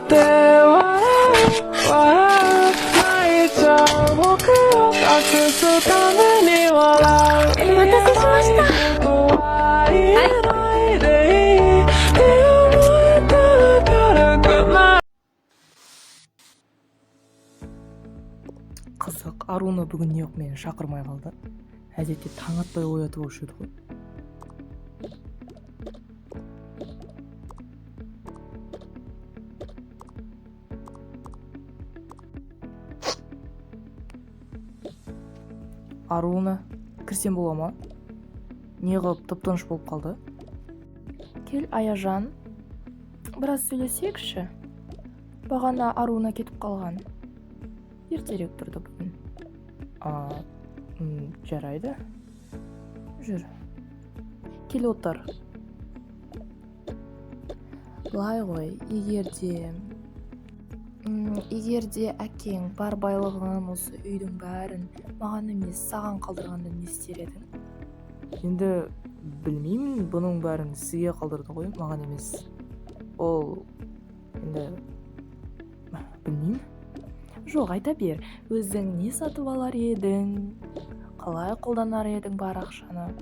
て笑泣いちゃう僕を隠すために笑うお待たせしました。ことは言えないでいいって思えたら軽くないҚызық, Аруна бүгін не жоқ мені шақырмай қалды. Әдетте таң атпай оятып алушы еді ғой. Аруна, кірсем бола ма? Не қылып тып-тыныш болып қалды? Кел, Аяжан, біраз сөйлесейікші. Бағана Аруна кетіп қалған. Ертерек тұрды бүгін. Жарайды. Жүр. Кел отыр. Былай ғой, егерде әкең бар байлығын, осы үйдің бәрін маған емес саған қалдырғанда не істер едің? Енді білмеймін, бұның бәрін сізге қалдырды ғой, маған емес. Ол енді білмеймін. Жоқ, айта бер, өзің не сатып алар едің, қалай қолданар едің бар ақшаны?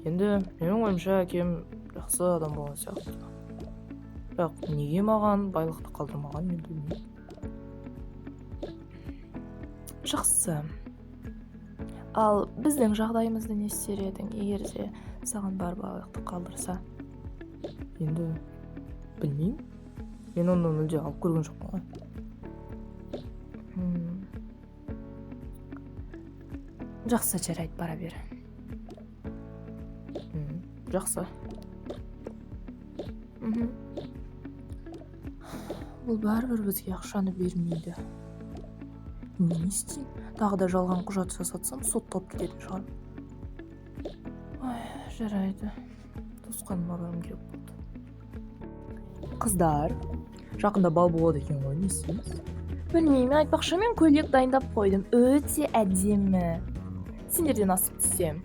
Енді менің ойымша әкем жақсы адам болған сияқты. Бірақ неге маған байлықты қалдырмаған, мен білмеймін. Жақсы. Ал біздің жағдайымызды не істер едің, егерде саған бар байлықты қалдырса? Енді білмеймін. Мен оны мүлде алып көрген жоқпын ғой. Жақсы, жарайды, бара бер. Жақсы. Бұл бәрібір бізге ақшаны бермейді. Не істеймін? Тағы да жалған құжат жасатсам, сотталып кететін шығар. Жарайды. Туысқаныма барым керек болды. Қыздар, жақында бал болады екен ғой, не істейміз? Білмеймін, айтпақшы, мен көйлек дайындап қойдым. Өте әдемі. Сендерден асып түсем.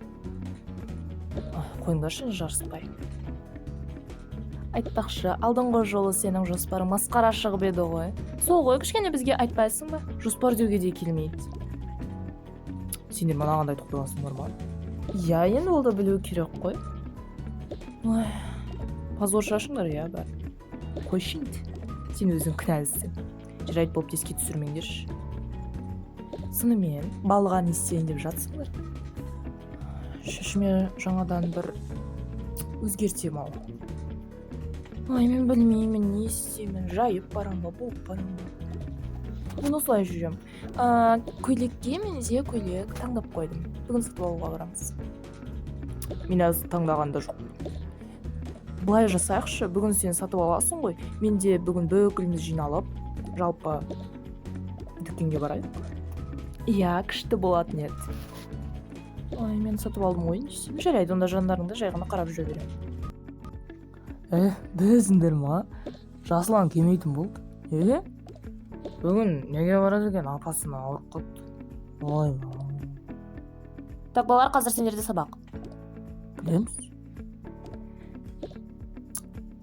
Қойыңдаршы, жарыспай. Айтпақшы, алдыңғы жолы сенің жоспары масқара шығып еді ғой. Сол ғой, кішкене бізге айтпайсың ба? Жоспар деуге де келмейді. Сендер мынағандай тоқталасыңдар ма? Я, енді ол да білу керек қой. Позор шашыңдар, я, бәр. Қойшы енді. Сен өзің кінәлісің. Жарайды болып теске түсірмеңдерші. Сынымен, балға не істейін деп жатсыңдар. Шешіме жаңадан бір өзгертем ау. Мен білмеймін, не істеймін, жайып барам ба, болып барам ба. Мен осылай жүрем. Көйлекке менде көйлек таңдап қойдым. Бүгін сатып алуға барамыз. Мен аз таңдағанда жоқ. Былай жасайықшы, бүгін сен сатып аласың ғой. Мен де бүгін бүкіліміз жиналып, жалпы дүкенге барайық. Иә, күшті болатын еді. Мен сатып алдым ғой, не жарайды, онда жандарыңды жай ғана қарап жүре берем. Білесіңдер ма? Жасылан келмейтін болды. Бүгін неге барады екен, апасына ауырып қалыпты. Так, балалар, қазір сендерде сабақ. Білеміз.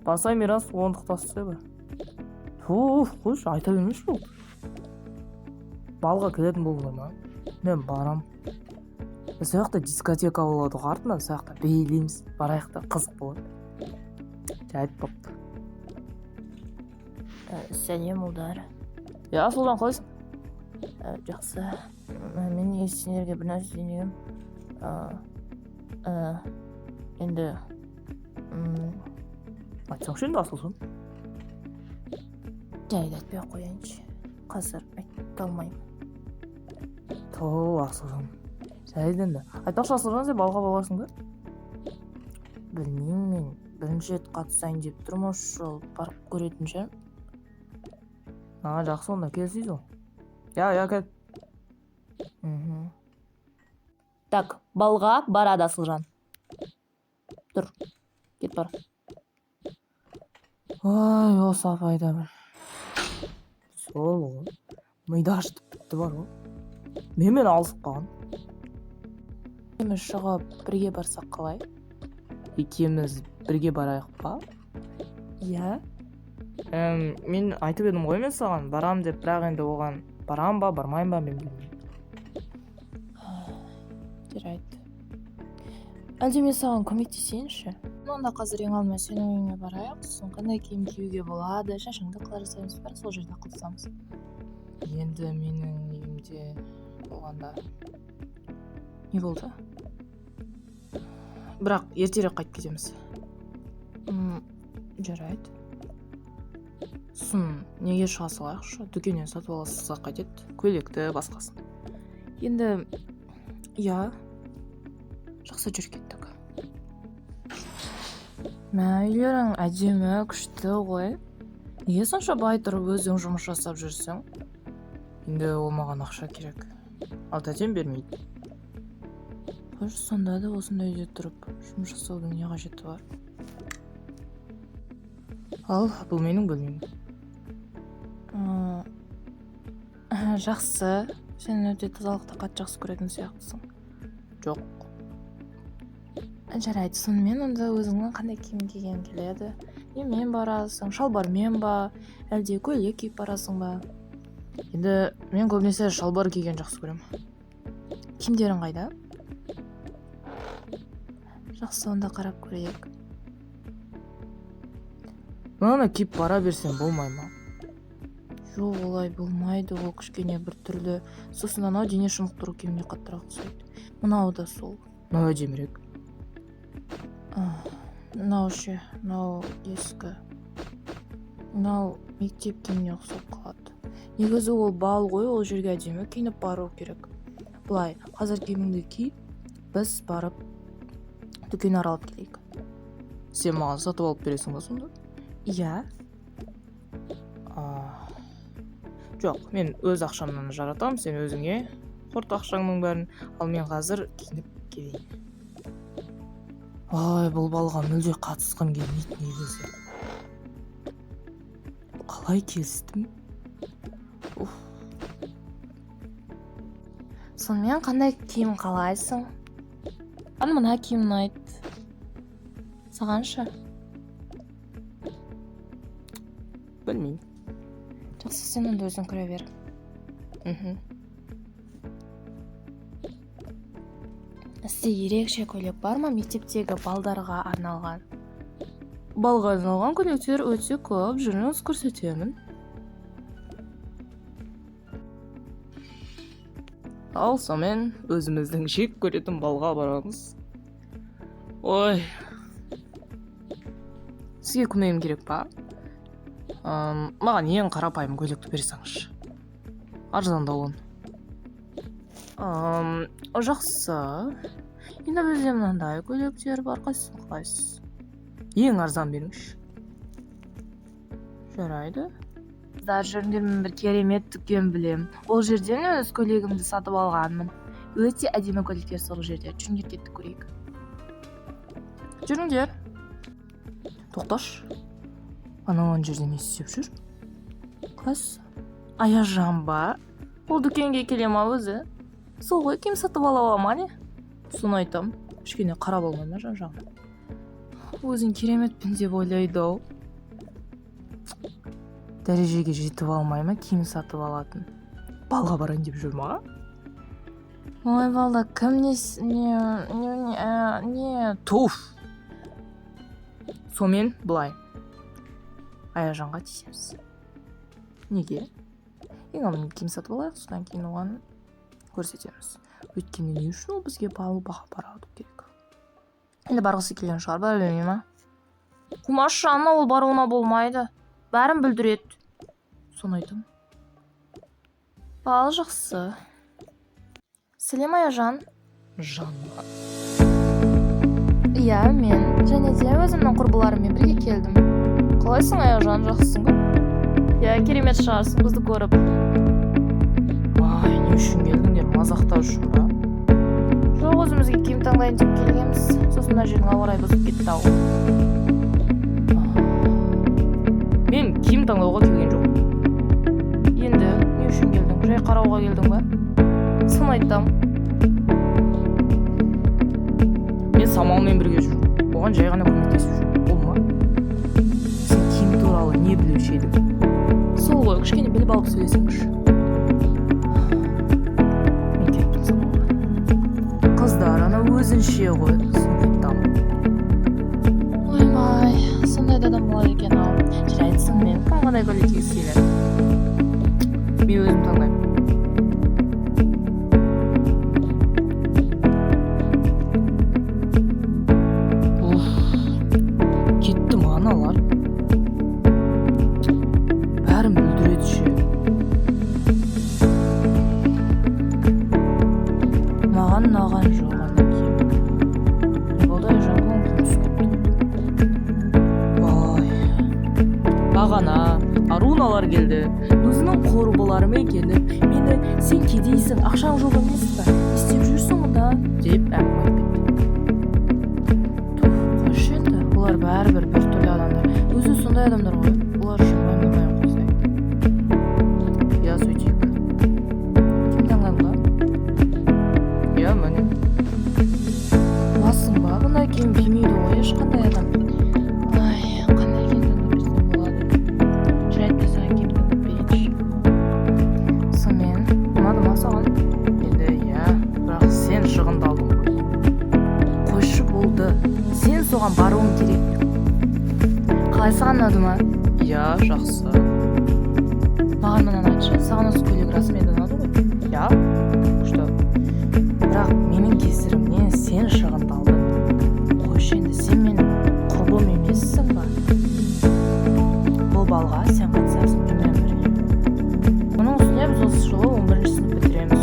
Басай мирас оңдықтасы ба? Қойшы, айта бермеш болды. Балға келетін болдыңдар ма? Мен барам. Сояқта дискотека болады ғой, артынан сояқта бейлейміз. Барайықта қызық болады. Жайт бопты. Сәлем, ұлдар. Я, солдан қалайсың? Жақсы. Мен неге сендерге бір нәрсе дейін. Енді айтсаңшы енді асылсын. Жайды айтпай қояйыншы. Қазір айта алмаймын. Асылсын. Жайды енді. Айтпақшы, Асылжан, сен балға боласың ба? Білмеймін, мен бірінші рет қатысайын деп тұрмын, жол барып көретін шығармын. Жақсы, онда келсейіз ол. Я, кел. Так, балға барады Асылжан. Тұр, кет бар. Осы апайда бір. Сол ғой. Мида ашытып бітті бар ғой. Мен алысып қалған. Екеуміз шығып бірге барсақ қалай? Екеуміз бірге барайық па? Иә. Мен айтып едім ғой мен саған барам деп, бірақ енді оған барам ба бармайым ба мен білмеймін. Жарайды. Әлде мен саған көмектесейінші? Онда қазір ең алдымен сенің үйіңе барайық, сосын қандай киім киюге болады, шашыңды қалай жасаймыз, бәрін сол жерде қылсамыз. Енді менің үйімде болғанда не болды? Бірақ ертерек қайтып кетеміз. Жарайды. Сосын неге шыға салайықшы? Дүкеннен сатып алсақ қайтеді, көйлекті, басқасын. Енді жақсы жүр кеттік. Үйлерің әдемі, күшті ғой. Неге сонша бай тұрып өзің жұмыс жасап жүрсің? Енді ол маған ақша керек. Ал тәтем бермейді. Қош, сонда да осындай үйде тұрып жұмыс жасаудың не қажеті бар? Ал бұл менің бөлмем. Жақсы. Сен өте тазалықты қатты жақсы көретін сияқтысың. Жоқ. Жарайды, сонымен онда өзіңнің қандай киім киген келеді? Немен барасың? Шалбармен ба? Әлде көйлек киіп барасың ба? Енді мен көбінесе шалбар киген жақсы көрем. Киімдерің қайда? Жақсы, онда қарап көрейік. Мынаны киіп бара берсем болмай ма? Жоқ, олай болмайды, ол кішкене бір түрлі. Сосын анау дене шынықтыру киіміне қаттырақ ұқсайды. Мынау да сол. Мынау әдемірек. Мынау ше, мынау ескі. Мынау мектеп киіміне ұқсап қалады. Негізі ол бал ғой, ол жерге әдемі киініп бару керек. Былай, қазір киіміңді ки, біз барып дүкен аралап келейік. Сен маған сатып алып бересің ба сонда? Иә. Жоқ, мен өз ақшамнан жаратам, сен өзіңе қорт ақшаңның бәрін, ал мен қазір киініп келейін. Бұл балға мүлде қатысқым келмейді негізі. Қалай келістім? Сонымен қандай киім қалайсың? Мына киім ұнайды. Сағанша? Білмеймін. Жақсы, сен онда өзің көре бер. Сізде ерекше көйлек бар ма мектептегі балдарға арналған? Балға арналған көйлектер өте көп, жүріңіз көрсетемін. Ал сонымен өзіміздің жек көретін балға барамыз. Ой. Сізге көмегім керек па? Маған ең қарапайым көйлекті берсеңізші. Арзандауын. Жақсы. Енді бізде мынандай көйлектер бар, қайсысын қалайсыз? Ең арзан беріңізші. Жарайды. Қыздар, жүріңдер, мен бір керемет дүкен білем. Ол жерден өз көйлегімді сатып алғанмын. Өте әдемі көйлектер сол жерде. Жүріңдер, кеттік көрейік. Жүріңдер. Тоқташ. Анау жерде не істеп жүр? Қыз. Аяжан ба? Ол дүкенге келе ма өзі? Сол ғой, киім сатып ала ма не? Соны айтам. Кішкене қарап алмай ма жан-жағына? Өзін кереметпін деп ойлайды ау. Дәрежеге жетіп алмай ма киім сатып алатын? Балға барайын деп жүр ма? Ой, балда, кім не? Туф! Сомен былай. Аяжанға тиісеміз. Неге? Ең алдымен киім сатып алайық, содан кейін оған көрсетеміз. Өйткені не үшін ол бізге баға барады керек? Енді барғысы келген шығар, бәрі білмей ма? Құмаш жанына ол баруына болмайды. Бәрін бүлдіреді. Соны айтам. Бал жақсы. Сәлем, Аяжан. Жанға. Иә, мен және де өзімнің құрбыларыммен бірге келдім. Қалайсың, Аяжан, жақсысың ба? Иә, керемет шығарсың бізді көріп. Не үшін келдіңдер, мазақтау үшін ба? Жоқ, өзімізге киім таңдайын деп келгенбіз. Сосын мына жердің ауа райы бұзып кетті ау. Мен киім таңдауға келген жоқ. Енді не үшін келдің? Жай қарауға келдің ба? Соны айтам. Мен Самалмен бірге жүрмін. Оған жай ғана көмектесіп жүрмін. Ол ма? Сен киім туралы не не білуші едім. Сол ғой, кішкене біліп алып сөйлесеңізші. Мен кеттім сабаққа. Қыздар, ана өзінше ғой, сыныптан. Ойбай, сондай да адам болады екен ау. Жарайтсын мен, кім қандай коллектив келеді. Мен өзім таңдаймын. Кеттім аналар. Бәрін бүлдіреді ше. Маған ұнаған жоқ ана киім. Не болды айжан көңілім түсіп кетті. Бағана аруналар келді. Өзінің құрбыларымен келіп, мені сен кедейсің, ақшаң жоқ емес па? Не істеп жүрсің мұнда? Деп әңгіме айтып кетті. Қойшы енді, олар бәрібір бір түрлі адамдар. Өзі сондай адамдар ғой. Олар үшін уайымдамай қойсайық. Я сөйтейік. Кім таңдамға? Я міне. Басың ба? Бұндай киім кимейді ғой ешқандай адам. Ай, қандай киім таңдап берсем болады. Жарайды саған киім таңдап берейінші. Сонымен, ұнады ма саған? Енді иә, бірақ сен шығындалдың ғой. Қойшы болды. Сен соған баруың керек. Қалай саған ұнады ма? Иә, жақсы. Маған мынаны айтшы, саған осы көйлек расымен ұнады ғой? Иә, күшті. Бірақ менің кесірімнен сен шығындалдың. Қойшы енді, сен менің құрбым емессің ба? Бұл балға сен қатысасың менімен бірге. Мұның үстіне біз осы жылы 11-ші сынып бітіреміз.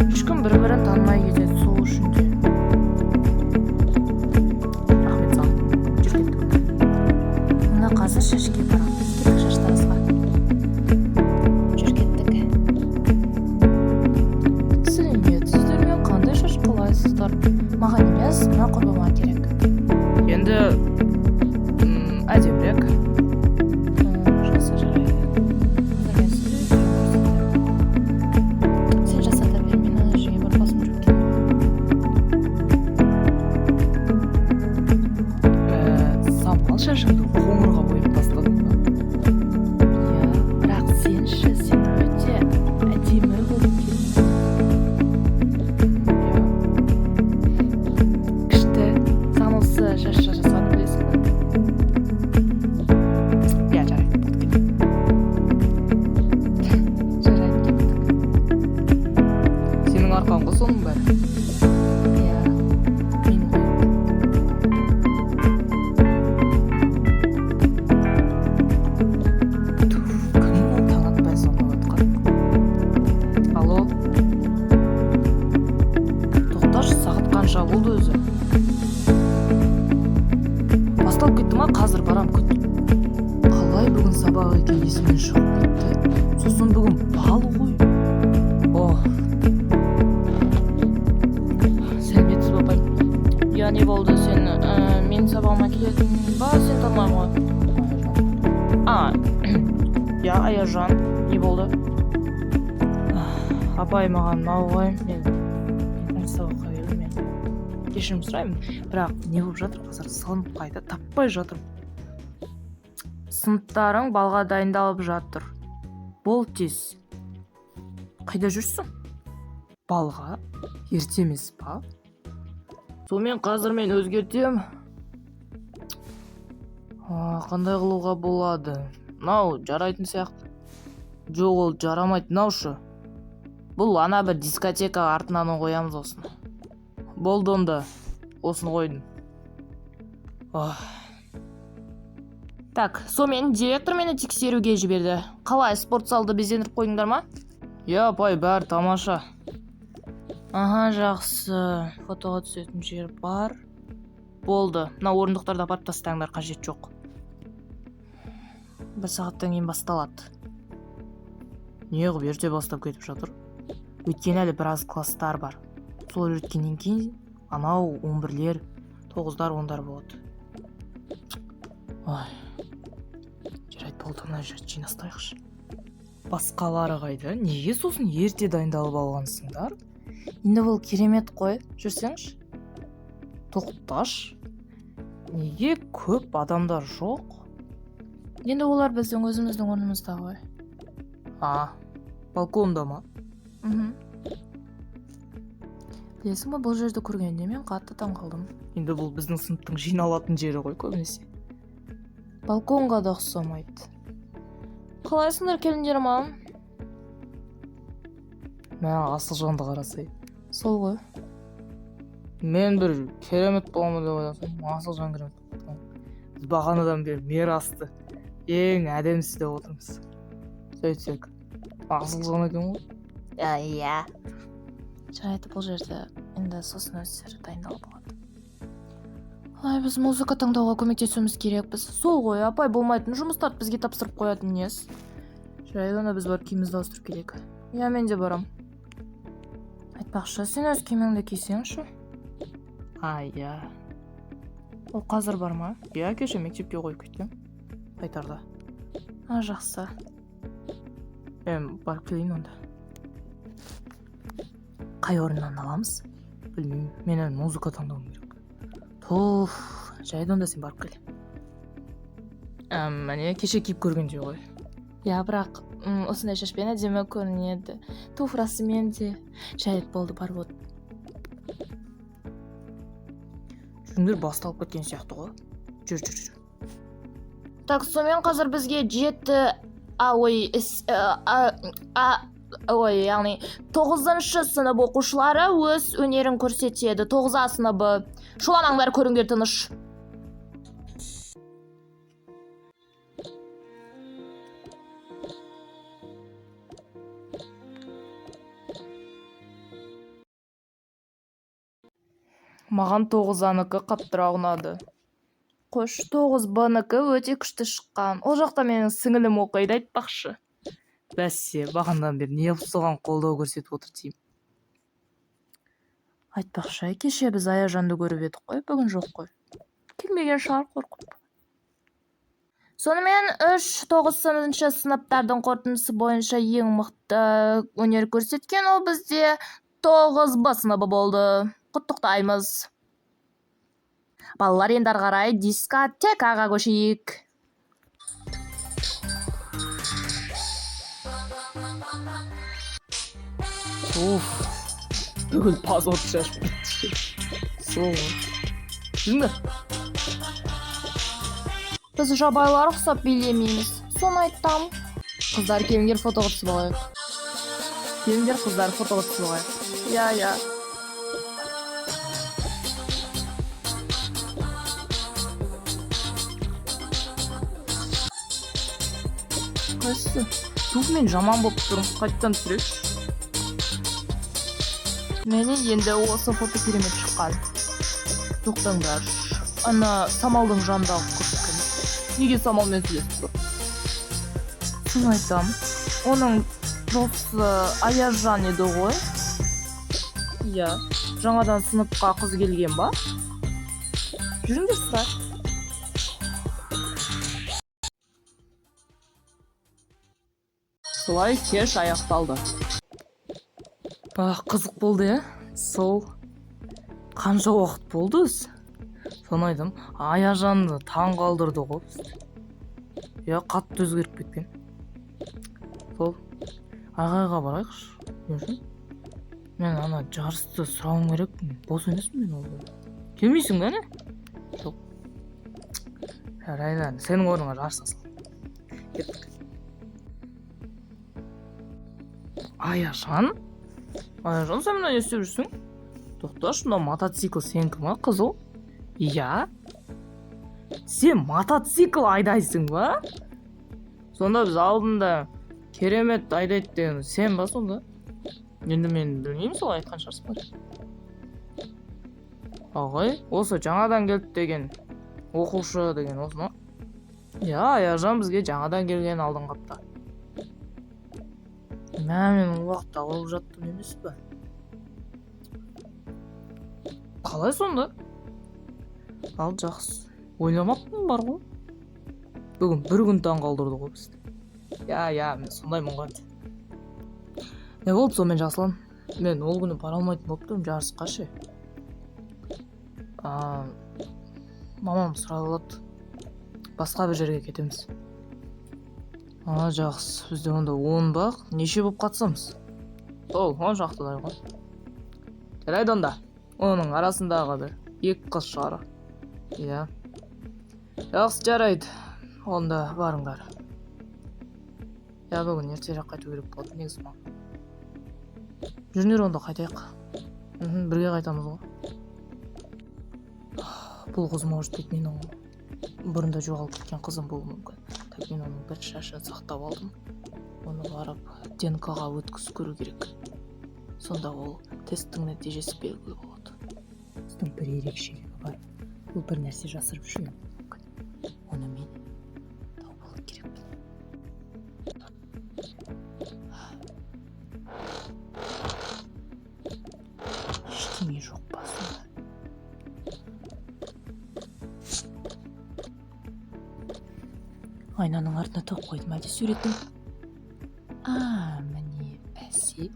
Ешкім бір-бірін танымай кетеді, сол үшін де. Рахмет саған. Жүр кеттік. Мына қазір шашке барамыз. Кеттік шаштарызға. Жүр кеттік. Сіздермен қандай шаш қалайсыздар? Маған емес, мына құрбыма керек. Енді әдемірек. Жақсы жарайды. Сен жасата бер, мен ана жерге бір басым жүріп кеттім. Самал шашыңды қоңырға бояп тастадың ба? Иә, бірақ сенші, сен өте әдемі болып кеттің. Күшті, саған осы шаш жасап білесің бе? Иә, жарайды, болды кеттік. Жарайды, кеттік. Сенің арқаң ғой соның бәрі? Иә, мен ғой. Күннің таң атпай сонда отқан. Алло? Тоқташы, сағат қанша болды өзі? Басталып кетті ма? Қазір барам, күт. Қалай бүгін сабақ екен есімнен шығып кетті. Сосын бүгін бал ғой. Ох. Сәлеметсіз бапай. Я не болды сен? Мен сабағыма келетін ба? Сен танымаймын ғой. Я Аяжан. Не болды? Апай маған мынау ғой. Мен сабаққа берілмеймін. Кешірім сұраймын, бірақ не болып жатыр? Қазір сынып қайда таппай жатыр. Сыныптарың балға дайындалып жатыр. Бол тез. Қайда жүрсің? Балға? Ерте емес па? Сонымен қазір мен өзгертем. Қандай қылуға болады? Мынау жарайтын сияқты. Жоқ, ол жарамайды, мынаушы. Бұл ана бір дискотека артынан қоямыз осыны. Болды онда. Осыны қойдым. Так, сонымен директор мені тексеруге жіберді. Қалай, спортзалды безендіріп қойдыңдар ма? Я, апай, бәрі тамаша. Аха, жақсы. Фотоға түсетін жер бар. Болды. Мына орындықтарды апарып тастаңдар, қажет жоқ. Бір сағаттан кейін басталады. Неғып ерте бастап кетіп жатыр? Өйткені әлі біраз класстар бар. Сол өткеннен кейін анау 11-лер, 9-дар, 10-дар болады. Ой. Жарайды, болды, мына жерді жинастайықшы. Басқалары қайда? Неге сосын ерте дайындалып алғансыңдар? Енді бұл керемет қой. Жүрсеңші. Тоқташ. Неге көп адамдар жоқ? Енді олар біздің өзіміздің орнымызда ғой. Балконда ма? Білесің ба, бұл жерді көргенде мен қатты таңқалдым. Енді бұл біздің сыныптың жиналатын жері ғой көбінесе. Балконға да ұқсамайды. Қалайсыңдар келіндерім ау? Мә, Асылжанды қарасай. Сол ғой. Мен бір керемет боламын деп ойласам, Асылжан керемет болып. Біз бағанадан бері мерасты ең әдемісі деп отырмыз. Сөйтсек, Асылжан екен ғой? Иә. Жарайды, бұл жерде енді сосын өздері дайындалып болады. Біз музыка таңдауға көмектесуіміз керекпіз. Сол ғой, апай болмайтын жұмыстарды бізге тапсырып қоятын нес. Жарайды, онда біз барып киімімізді ауыстырып келейік. Иә, мен де барам. Айтпақшы, сен өз киіміңді кисеңші. Иә. Ол қазір бар ма? Иә, кеше мектепке қойып кеткен. Қайтарда. Жақсы. Мен барып келейін онда. Қай орыннан аламыз? Білмеймін, мен әлі музыка таңдауым керек. Жайды, онда сен барып кел. Мәне кеше киіп көргенде ғой. Иә, бірақ осындай шашпен әдемі көрінеді. Туфрасымен де. Жайды, болды, барып от. Жүндер басталып кеткен сияқты ғой. Жүр. Так, сонымен қазір бізге 9-шы сынып оқушылары өз өнерін көрсетеді. 9-а сыныбы. Шуламаңдар, көріңдер тыныш. Маған 9-аныкі қаптырақ ұнады. Қош, 9-б'нікі өте күшті шыққан. Ол жақта менің сіңілім оқиды, айтпақшы. Бәсе, бағандан бері не соған қолдау көрсетіп отыр деймін. Айтпақшы, кеше біз Аяжанды көріп едік қой, бүгін жоқ қой. Келмеген шығар, қорқып. Сонымен 3-9 сыныптардың қорытындысы бойынша ең мықты өнер көрсеткен ол бізде 9-б сыныбы болды. Құттықтаймыз. Балалар, енді ары қарай дискотекаға көшейік. Бүгін пазот шашып кетті. Сол. Жүріңдер. Біз жабайлар ұқсап билемейміз. Соны айтам. Қыздар, келіңдер фотоға түсіп алайық. Келіңдер қыздар, фотоға түсіп алайық. Иә. Қайсы? Мен жаман болып тұрмын. Қайттан түсірекші. Менен енді осы фото керемет шыққан. Тоқтаңдар. Ана самалдың жанындағы қыз кім? Неге самалмен сөйлесіп тұр? Соны айтам. Оның досы Аяжан еді ғой. Иә. Жаңадан сыныпқа қыз келген ба? Жүріңдер сұра. Солай кеш аяқталды. Қызық болды, Сол. Қанша уақыт болды өз? Соны айтам, Аяжанды таң қалдырды ғой. Қатты өзгеріп кеткен. Сол. Ағайға барайықшы. Мен ана жарысты сұрауым керек. Бос емеспін мен ол. Келмейсің бе, не? Сол. Жарайды, сенің орныңа жарыс асыл. Кеттік. Аяжан, сен мына не істеп жүрсің? Тоқташы, мына мотоцикл сенікі ма, қызыл? Иә. Сен мотоцикл айдайсың ба? Сонда біз алдында керемет айдайды деген сен ба сонда? Енді мен білмеймін, солай айтқан шығарсың ба? Ағай, осы жаңадан келді деген оқушы деген осы ма? Иә, Аяжан бізге жаңадан келген алдын қапта. Мен уақытта алып жаттым емес пе? Қалай сонда? Ал жақсы. Ойламаппын бар ғой. Бүгін бір күн таң қалдырды ғой бізді. Иә, мен сондаймын ғой. Не болды сонымен Жасылан? Мен ол күні бара алмайтын болып тұрмын жарысқа ше. Мамам сұрады. Басқа бір жерге кетеміз. Жақсы, бізде онда 10 бақ, неше болып қатысамыз? Ол, 10 шақтыдай ғой. Жарайды онда. Оның арасындағы бір 2 қыз шығар. Иә. Жақсы, жарайды. Онда барыңдар. Бүгін ертерек қайту керек болды, негізі маған. Жүріңдер онда қайтайық. Бірге қайтамыз ғой. Бұл қыз может быть менің бұрында жоғалып кеткен қызым болуы мүмкін. Так мен оның бір шашын сақтап алдым. Оны барып ДНК-ға өткізіп көру керек. Сонда ол тесттің нәтижесі белгілі болады. Біздің бір ерекшелігі бар. Ол бір нәрсе жасырып жүрген мүмкін. Оны мен тауып алу керекпін. Ештеңе жоқ басында. Айнаның артына тауып қойдым әлде суретін. Міне бәсе,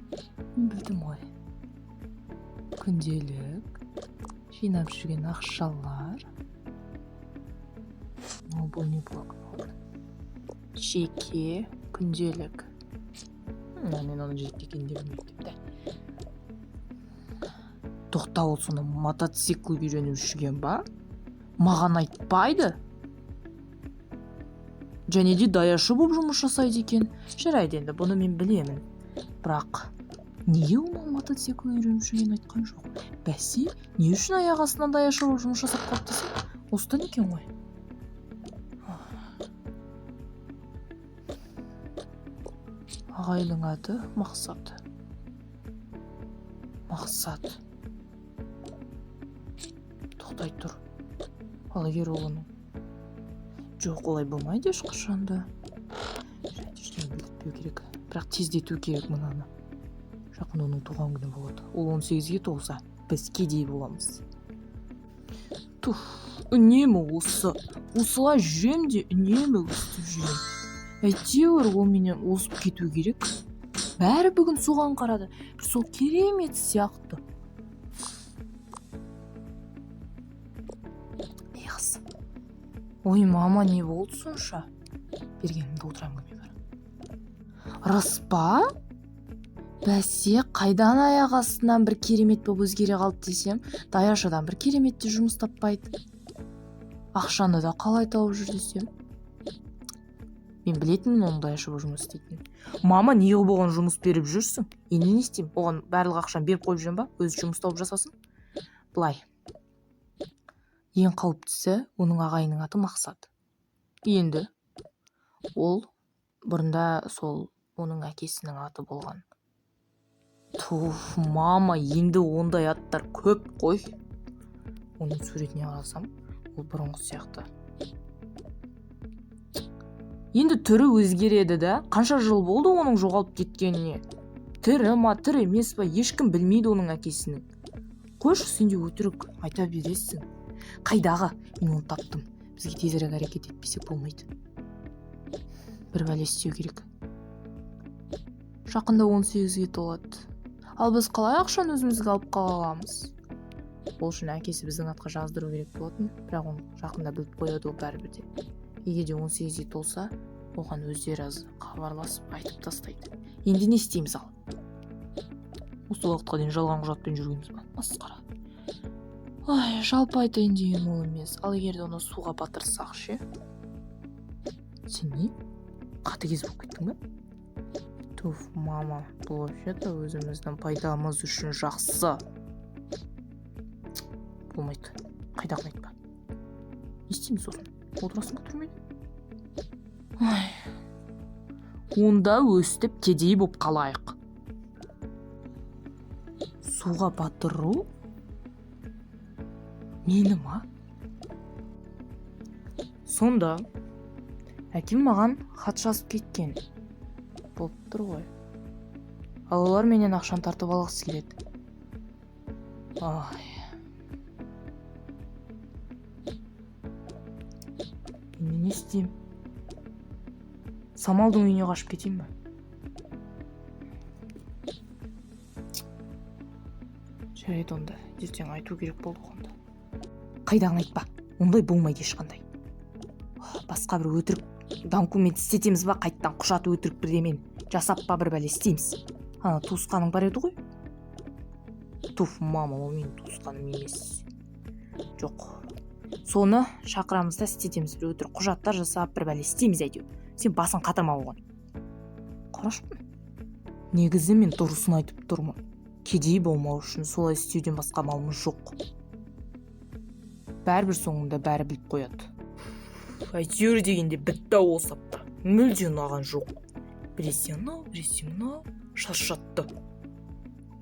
білдім ғой. Күнделік жинап жүрген ақшалар. Бұл не блокнот? Жеке күнделік. Мен оны жеке екенін де білмеймін. Тоқта, ол соны мотоцикл үйреніп жүрген ба? Маған айтпайды. Және де даяшы болып жұмыс жасайды екен. Жарайды енді, бұны мен білемін. Бірақ неге ол мотоцикл үйреніп жүргенін айтқан жоқ? Бәсе, не үшін аяқ астынан даяшы болып жұмыс жасап қалды десе? Осыдан екен ғой. Ағайдың аты Мақсат. Мақсат. Тоқтай тұр. Ал егер ол оның жоқ, олай болмайды ешқашанда. Ештеңе білдіртпеу керек. Бірақ тездету керек мынаны. Жақын оның туған күні болады. Ол 18-ге толса, біз кедей боламыз. Үнемі осы. Осылай жүрем де үнемі өстіп жүрем. Әйтеуір ол менен озып кету керек. Бәрі бүгін соған қарады. Сол керемет сияқты. Ой, мама, не болды сонша? Бергенімді отырам көме бар. Рас па? Бәсе, қайдан аяқ астынан бір керемет болып өзгере қалды десем, даяшыдан бір кереметте жұмыс таппайды. Ақшаны да қалай тауып жүр десем. Мен білетінмін оның даяшы болып жұмыс істейтінін. Мама, неғыл болған жұмыс беріп жүрсің? Енді не істеймін? Оған барлық ақшаны беріп қойып жүрем ба? Өзі жұмыс тауып жасасын? Былай. Ең қауіптісі оның ағайының аты Мақсат. Енді ол бұрында сол оның әкесінің аты болған. Мама, енді ондай аттар көп қой. Оның суретіне қарасам, ол бұрынғы сияқты. Енді түрі өзгереді да. Қанша жыл болды оның жоғалып кеткеніне? Тірі ма, тірі емес па, ешкім білмейді оның әкесінің. Қойшы, сен де өтірік айта бересің. Қайдағы? Мен оны таптым. Бізге тезірек әрекет етпесек болмайды. Бір бәле істеу керек. Жақында 18-ге толады. Ал біз қалай ақшаны өзімізге алып қала аламыз? Ол үшін әкесі біздің атқа жаздыру керек болатын, бірақ оны жақында біліп қояды ол бәрібір де. Егер де 18-ге толса, оған өздері хабарласып айтып тастайды. Енді не істейміз ал? Осы уақытқа дейін жалған құжатпен жүргеніміз ба? Масқара. Жалпы айтайын деген ол емес. Ал егер де оны суға батырсақ ше? Сен не? Қатыгез болып кеттің бе? Мама, бұл вообще-то өзіміздің пайдамыз үшін жақсы. Болмайды. Қайдағын айтпа. Не істейміз осын? Отырасың ба түрмеде? Онда өстіп кедей болып қалайық. Суға батыру? Мені ма? Сонда әкем маған хат жазып кеткен. Болып тұр ғой. Ал олар менен ақшаны тартып алғысы келеді. Мен не істеймін? Самалдың үйіне қашып кетейін ба? Жарайды онда, ертең айту керек болды онда. Қайдан айтпа, ондай болмайды ешқандай. Басқа бір өтірік документ істетеміз ба, қайттан құжат өтірік бірдемені жасап па бір бәле істейміз. Ана туысқаның бар еді ғой. Туф, мама, ол менің туысқаным емес. Жоқ. Соны шақырамыз да істетеміз, бір өтірік құжаттар жасап бір бәле істейміз әйтеу. Сен басын қатырма оған. Қарашы. Негізі мен дұрысын айтып тұрмын. Кедей болмау үшін солай істеуден басқа амалымыз жоқ. Бәрібір соңында бәрі біліп қояды. Әйтеуір дегенде бітті осапта. Мүлде ұнаған жоқ. Біресе мынау шаршатты.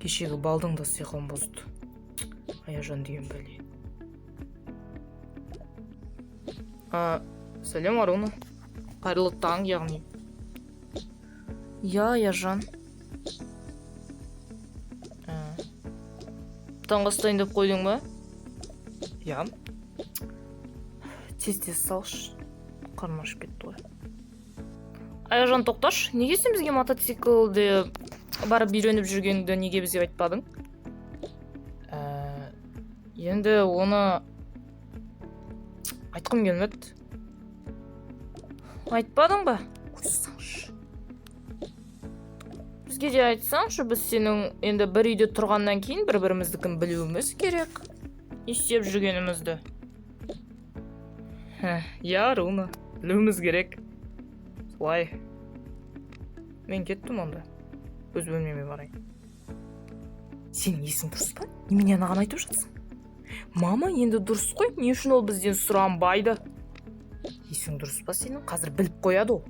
Кешегі балдың да сиқын бұзды. Аяжан деген бәле. Сәлем, Аруна. Қайырлы таң, яғни. Я, Аяжан. Таңғы астайын деп қойдың ба? Я. Тез салшы. Қарным ашып кетті ғой. Аяжан, тоқташ, неге сен бізге мотоциклде барып үйреніп жүргенді неге бізге айтпадың? Енді оны айтқым келмеді. Айтпадың ба? Қойсаңшы. Бізге де айтсаңшы, біз сенің енді бір үйде тұрғаннан кейін бір-біріміздікін білуіміз керек. Істеп жүргенімізді. Я, Руна, білуіміз керек. Солай. Мен кеттім онда. Өз бөлмеме барайын. Сенің есің дұрыс па? Немене анаған айтып жатсың? Мама, енді дұрыс қой, не үшін ол бізден сұранбайды? Есің дұрыс па сенің? Қазір біліп қояды ол.